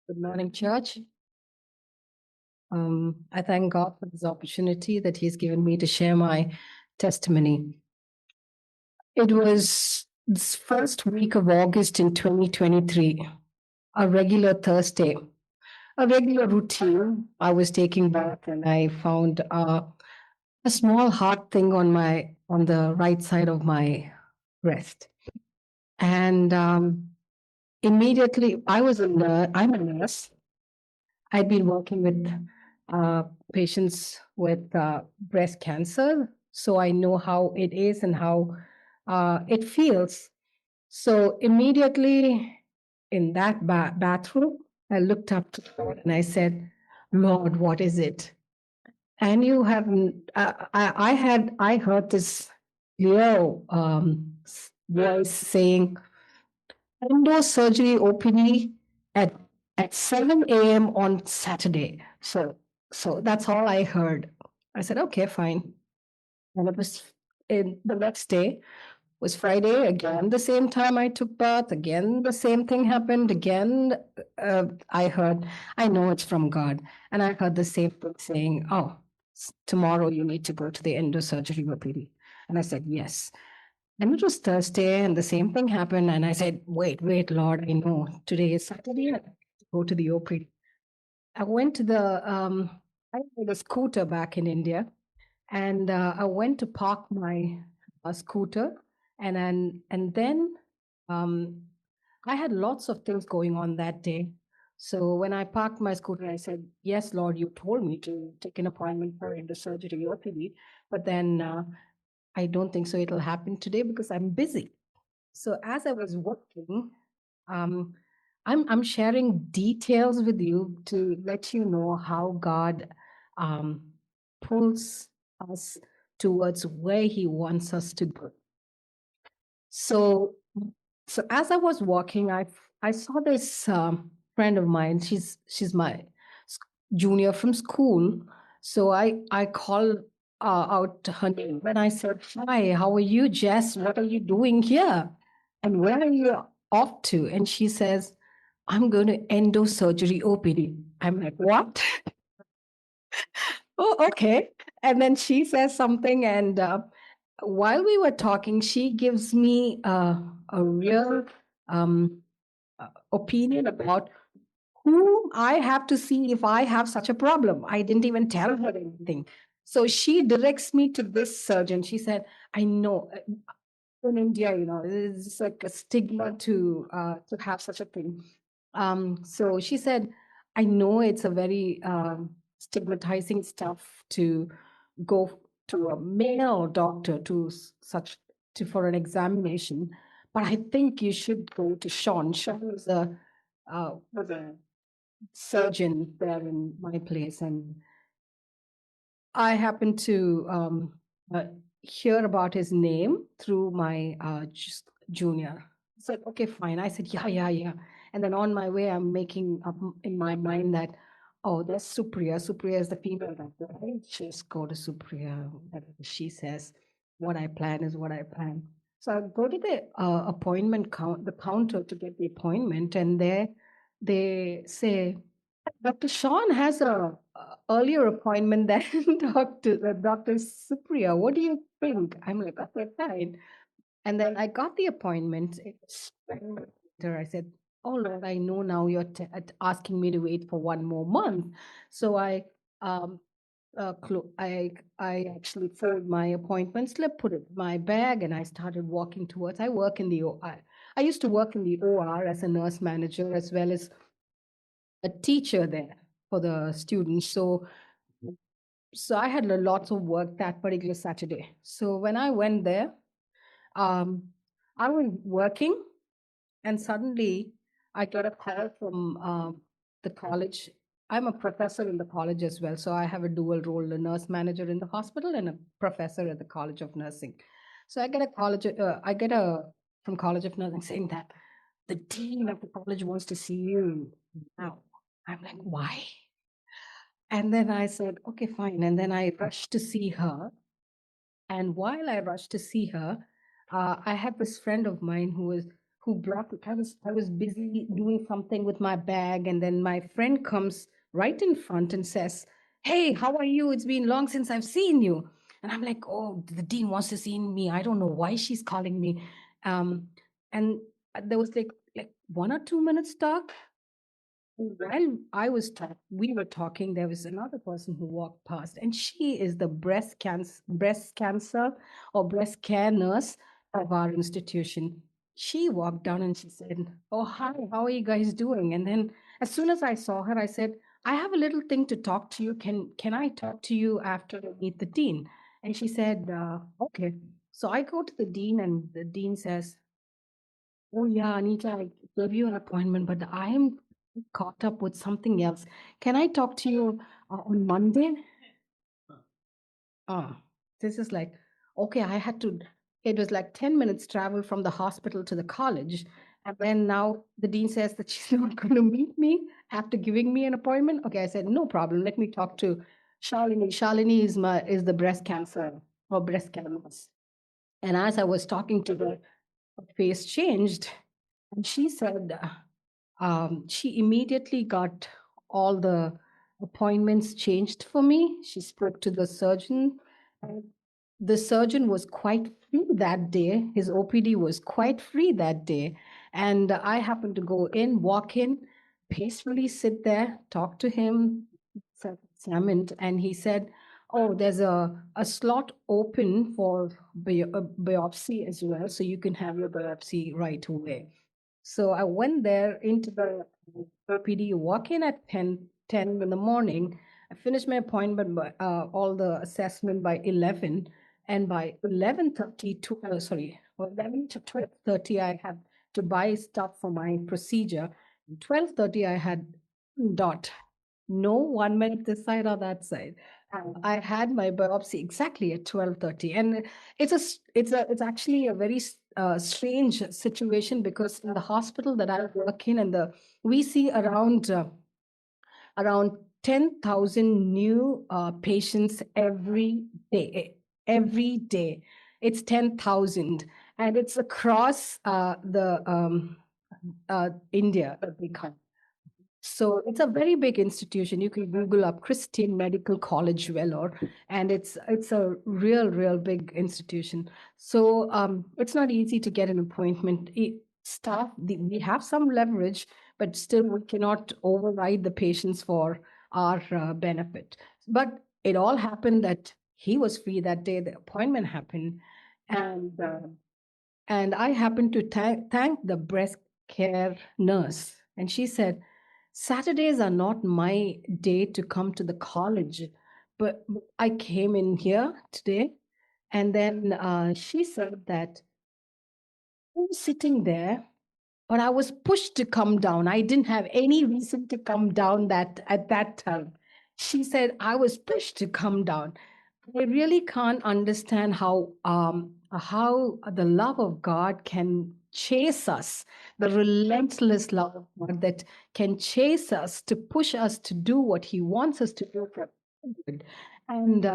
Good morning, Church. I thank God for this opportunity that He's given me to share my testimony. It was this first week of August in 2023, a regular Thursday, a regular routine. I was taking bath and I found a small heart thing on the right side of my breast, and immediately I'm a nurse. I've been working with patients with breast cancer, so I know how it is and how it feels. So immediately in that bathroom, I looked up to God and I said, "Lord, what is it?" And you haven't. I heard this clear voice saying, "Endo surgery OPD at 7 a.m. on Saturday." So that's all I heard. I said, okay, fine. And it was in the next day was Friday again. The same time I took bath again, the same thing happened again. I heard, I know it's from God, and I heard the same thing saying, "Oh, tomorrow you need to go to the endosurgery OPD." And I said, yes. And it was Thursday, and the same thing happened. And I said, wait, Lord, I know today is Saturday. I have to go to the OPD. I went to I had a scooter back in India, and I went to park my scooter, and then um, I had lots of things going on that day. So when I parked my scooter, I said, "Yes, Lord, you told me to take an appointment for endosurgery OPD, but then I don't think so. It'll happen today because I'm busy." So as I was working, um, I'm sharing details with you to let you know how God um, pulls us towards where He wants us to go. So, so as I was walking, I saw this friend of mine. She's my junior from school. So I called out her name and I said, "Hi, how are you, Jess? What are you doing here? And where are you off to?" And she says, "I'm going to endosurgery OPD." I'm like, "What?" Oh, okay. And then she says something, and while we were talking, she gives me a real um, opinion about whom I have to see if I have such a problem. I didn't even tell her anything. So she directs me to this surgeon. She said, "I know in India, it's like a stigma to have such a thing." So she said, "I know it's a very stigmatizing stuff to go to a male doctor such for an examination, but I think you should go to Sean. Sean was a surgeon there in my place, and I happened to hear about his name through my junior." I said, "Okay, fine." I said, "Yeah, yeah, yeah." And then on my way, I'm making up in my mind that, oh, there's Supriya. Supriya is the female doctor. I just go to Supriya. Whatever she says, what I plan is what I plan. So I go to the the counter to get the appointment, and there they say, "Dr. Sean has a earlier appointment than Dr. Supriya. What do you think?" I'm like, "Okay, fine." And then I got the appointment. Later, I said, "Oh Lord, I know now you're asking me to wait for one more month." So um, I actually folded my appointment slip, put it in my bag, and I started walking towards. I used to work in the OR as a nurse manager as well as a teacher there for the students. So I had lots of work that particular Saturday. So when I went there, um, I was working, and suddenly I got a call from the college. I'm a professor in the college as well, so I have a dual role: a nurse manager in the hospital and a professor at the College of Nursing. So I get a from College of Nursing saying that the dean of the college wants to see you now. I'm like, why? And then I said, okay, fine. And then I rushed to see her. And while I rushed to see her, I had this friend of mine who brought it. I was busy doing something with my bag, and then my friend comes right in front and says, "Hey, how are you? It's been long since I've seen you." And I'm like, "Oh, the dean wants to see me. I don't know why she's calling me." And there was like 1 or 2 minutes talk. While we were talking, there was another person who walked past, and she is the breast cancer or breast care nurse of our institution. She walked down and she said, "Oh, hi, how are you guys doing?" And then as soon as I saw her, I said, "I have a little thing to talk to you. Can I talk to you after I meet the dean?" And she said, "Okay." So I go to the dean, and the dean says, "Oh, yeah, Anita, I gave you an appointment, but I am caught up with something else. Can I talk to you on Monday?" Ah, this is like, okay, it was like 10 minutes travel from the hospital to the college. And then now the dean says that she's not going to meet me after giving me an appointment. Okay, I said, no problem. Let me talk to Shalini. Shalini is the breast cancer or breast cancer. And as I was talking to her, her face changed. And she said, she immediately got all the appointments changed for me. She spoke to the surgeon. And the surgeon was quite free that day. His OPD was quite free that day. And I happened to go in, walk in, peacefully sit there, talk to him, examined, and he said, "Oh, there's a slot open for biopsy as well, so you can have your biopsy right away." So I went there into the PD, walk in at 10 in the morning. I finished my appointment by all the assessment by 11. And by 11:30 to, sorry, 11 to 12:30, I had to buy stuff for my procedure. 12:30, I had dot. No 1 minute this side or that side. I had my biopsy exactly at 12:30, and it's actually a very strange situation, because in the hospital that I work in, and we see around 10,000 new patients every day. Every day, it's 10,000, and it's across the India that they come. So it's a very big institution. You can Google up Christian Medical College, Vellore, and it's a real big institution. So it's not easy to get an appointment. We have some leverage, but still we cannot override the patients for our benefit. But it all happened that he was free that day. The appointment happened, and I happened to thank the breast care nurse. And she said, "Saturdays are not my day to come to the college, but I came in here today." And then she said that I was sitting there, but I was pushed to come down. I didn't have any reason to come down that at that time. She said I was pushed to come down. I really can't understand how the love of God can chase us, the relentless love of God that can chase us to push us to do what He wants us to do for good. And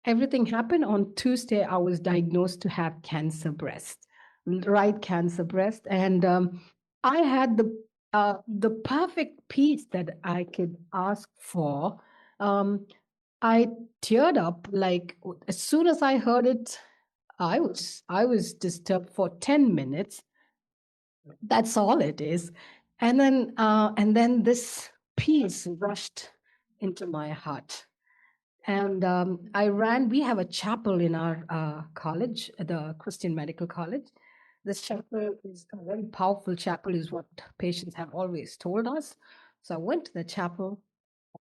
everything happened on Tuesday. I was diagnosed to have cancer breast, right cancer breast, and I had the perfect peace that I could ask for. Um, I teared up like as soon as I heard it. I was disturbed for 10 minutes. That's all it is. And then this peace rushed into my heart. And I ran. We have a chapel in our college, the Christian Medical College. This chapel is a very powerful chapel, is what patients have always told us. So I went to the chapel,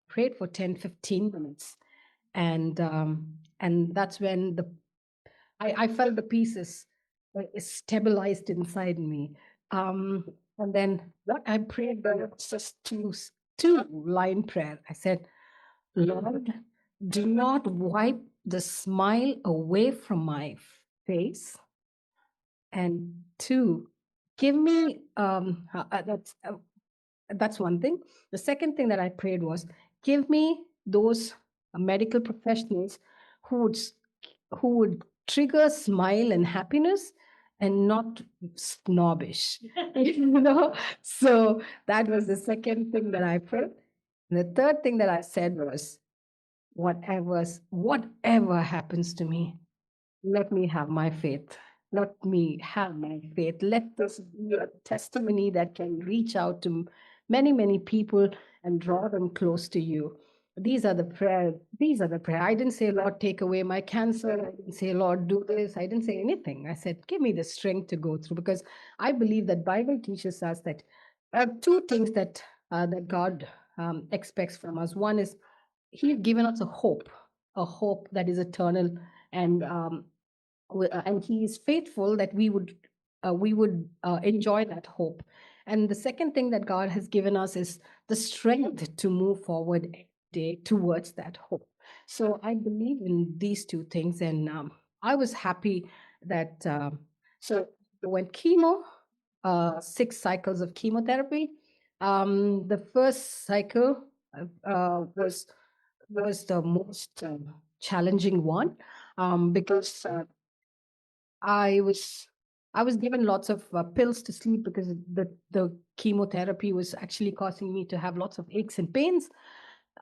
prayed for 10, 15 minutes, and that's when I felt the pieces stabilized inside me. And then what I prayed was just two line prayer. I said, "Lord, do not wipe the smile away from my face." And two, give me that's one thing. The second thing that I prayed was, give me those medical professionals who would who would trigger smile and happiness, and not snobbish. you know. So that was the second thing that I prayed. The third thing that I said was, whatever happens to me, let me have my faith. Let me have my faith. Let this be a testimony that can reach out to many, many people and draw them close to you. These are the prayer. These are the prayer. I didn't say, Lord, take away my cancer. I didn't say, Lord, do this. I didn't say anything. I said, give me the strength to go through, because I believe that Bible teaches us that two things that God expects from us. One is He's given us a hope that is eternal, and and He is faithful that we would enjoy that hope. And the second thing that God has given us is the strength to move forward every day towards that hope. So I believe in these two things, and I was happy that so I went chemo, 6 cycles of chemotherapy. The first cycle was the most challenging one, because I was I was given lots of pills to sleep, because the chemotherapy was actually causing me to have lots of aches and pains.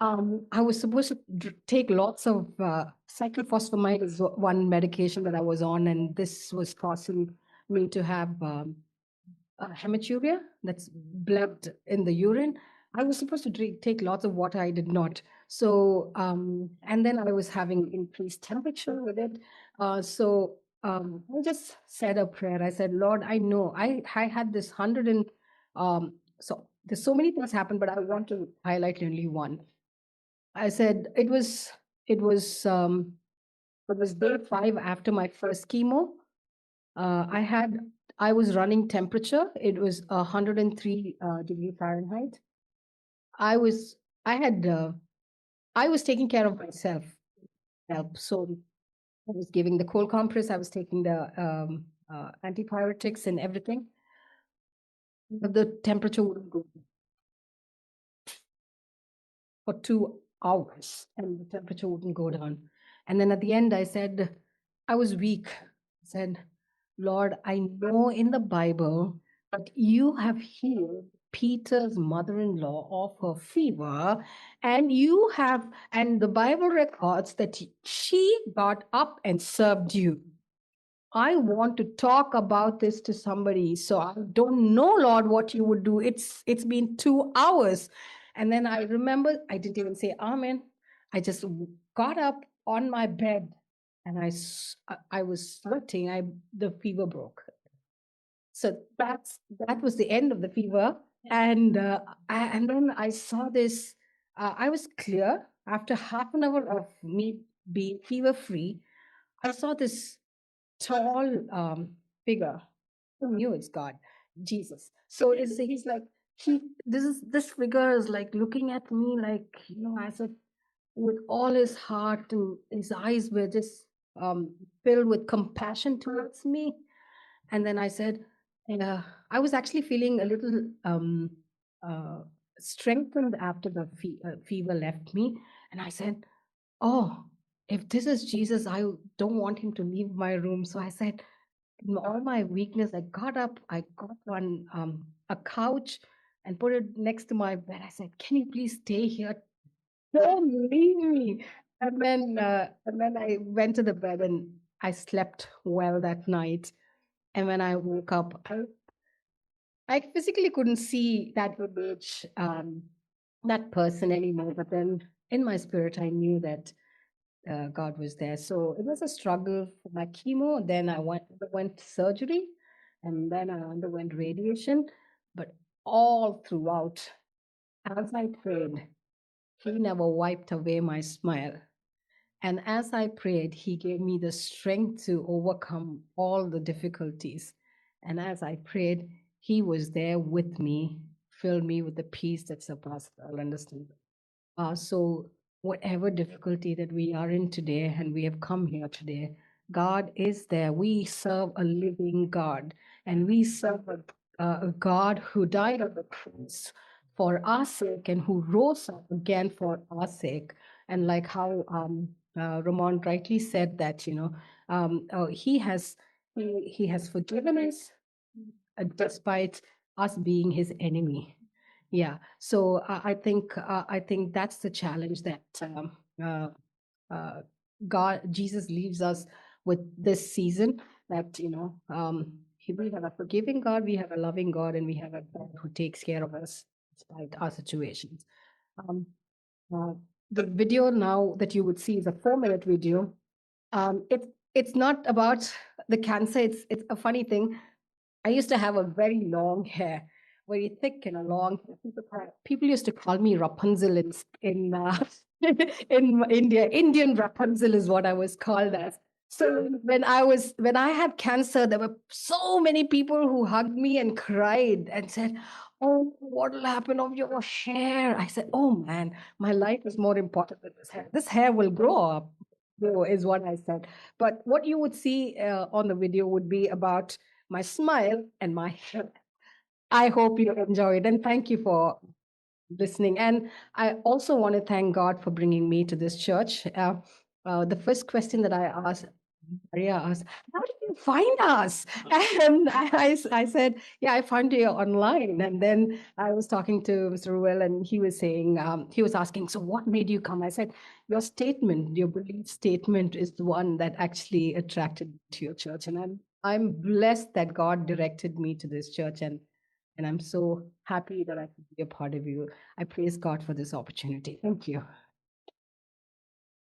I was supposed to take lots of cyclophosphamide is one medication that I was on, and this was causing me to have hematuria, that's blood in the urine. I was supposed to take lots of water. I did not. So, and then I was having increased temperature with it. I just said a prayer. I said, Lord, I know I had this 100 and so there's so many things happened, but I want to highlight only one. I said it was day 5 after my first chemo. I had I was running temperature. It was 103 degree Fahrenheit. I was I had I was taking care of myself. Help. So I was giving the cold compress. I was taking the antipyretics and everything. But the temperature wouldn't go for 2 hours, and the temperature wouldn't go down. And then at the end, I said, I was weak. I said, Lord, I know in the Bible that you have healed Peter's mother-in-law of her fever, and the Bible records that she got up and served you. I want to talk about this to somebody. So I don't know, Lord, what you would do. It's been 2 hours. And then I remember I didn't even say amen. I just got up on my bed, and I was sweating. The fever broke. So that was the end of the fever. And then I saw this. I was clear after half an hour of me being fever free. I saw this tall figure. Who knew it's God, Jesus? So he's like this figure is like looking at me, like, I said, with all his heart, and his eyes were just filled with compassion towards me. And then I said, I was actually feeling a little uh, strengthened after the fever left me. And I said, oh, if this is Jesus, I don't want him to leave my room. So I said, in all my weakness, I got up, I got one a couch and put it next to my bed. I said, can you please stay here? Don't leave me. And then I went to the bed, and I slept well that night. And when I woke up, I physically couldn't see that image, that person anymore. But then in my spirit, I knew that God was there. So it was a struggle for my chemo. Then I went surgery, and then I underwent radiation. But all throughout, as I prayed, He never wiped away my smile. And as I prayed, He gave me the strength to overcome all the difficulties. And as I prayed, He was there with me, filled me with the peace that surpasses all understanding. So, whatever difficulty that we are in today, and we have come here today, God is there. We serve a living God, and we serve a God who died on the cross for our sake, and who rose up again for our sake. And like how Ramon rightly said that, He He has forgiven us despite us being his enemy. Yeah. So I think that's the challenge that uh, God, Jesus leaves us with this season, that, we have a forgiving God, we have a loving God, and we have a God who takes care of us despite our situations. Um, uh, the video now that you would see is a 4-minute video. It's not about the cancer. It's a funny thing. I used to have a very long hair, very thick and a long hair. People used to call me Rapunzel in India. Indian Rapunzel is what I was called as. So when I had cancer, there were so many people who hugged me and cried and said, "Oh, what will happen of your hair?" I said, "Oh man, my life is more important than this hair. This hair will grow up." Is what I said. But what you would see on the video would be about my smile and my hair. I hope you enjoyed, and thank you for listening. And I also want to thank God for bringing me to this church. The first question that I asked, Maria asked, "How did you find us?" And I said, "Yeah, I found you online." And then I was talking to Mr. Ruel, and he was saying, he was asking, "So what made you come?" I said, "Your statement, your belief statement is the one that actually attracted me to your church." And I'm blessed that God directed me to this church, and I'm so happy that I could be a part of you. I praise God for this opportunity. Thank you.